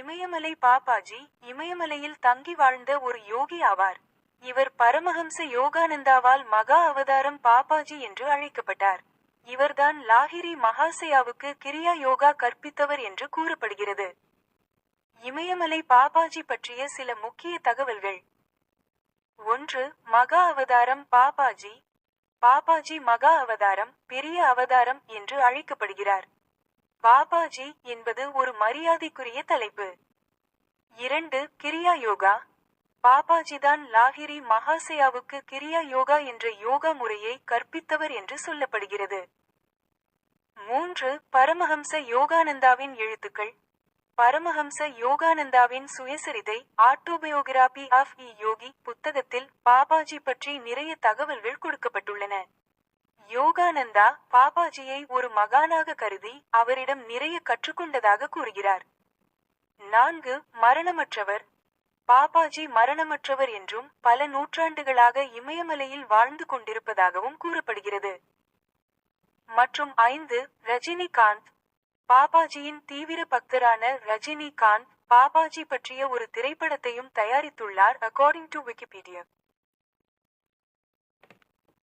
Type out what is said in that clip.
இமயமலை பாபாஜி இமயமலையில் தங்கி வாழ்ந்த ஒரு யோகி ஆவார். இவர் பரமஹம்ச யோகானந்தாவால் மகா அவதாரம் பாபாஜி என்று அழைக்கப்பட்டார். இவர்தான் லாஹிரி மகாசயாவுக்கு கிரியா யோகா கற்பித்தவர் என்று கூறப்படுகிறது. இமயமலை பாபாஜி பற்றிய சில முக்கிய தகவல்கள். 1. மகா அவதாரம் பாபாஜி. பாபாஜி மகா அவதாரம், பெரிய அவதாரம் என்று அழைக்கப்படுகிறார். பாபாஜி என்பது ஒரு மரியாதைக்குரிய தலைப்பு. 2. கிரியா யோகா. பாபாஜிதான் லாஹிரி மகாசயாவுக்கு கிரியா யோகா என்ற யோகா முறையை கற்பித்தவர் என்று சொல்லப்படுகிறது. 3. பரமஹம்ச யோகானந்தாவின் எழுத்துக்கள். பரமஹம்ச யோகானந்தாவின் சுயசரிதை ஆட்டோபயோகிராபி ஆஃப் இ யோகி புத்தகத்தில் பாபாஜி பற்றி நிறைய தகவல்கள் கொடுக்கப்பட்டுள்ளன. யோகானந்தா பாபாஜியை ஒரு மகானாக கருதி அவரிடம் நிறைய கற்றுக்கொண்டதாக கூறுகிறார். 4. மரணமற்றவர். பாபாஜி மரணமற்றவர் என்றும் பல நூற்றாண்டுகளாக இமயமலையில் வாழ்ந்து கொண்டிருப்பதாகவும் கூறப்படுகிறது. மற்றும் 5. ரஜினிகாந்த். பாபாஜியின் தீவிர பக்தரான ரஜினிகாந்த் பாபாஜி பற்றிய ஒரு திரைப்படத்தையும் தயாரித்துள்ளார் அக்கார்டிங் டு விக்கிபீடியா.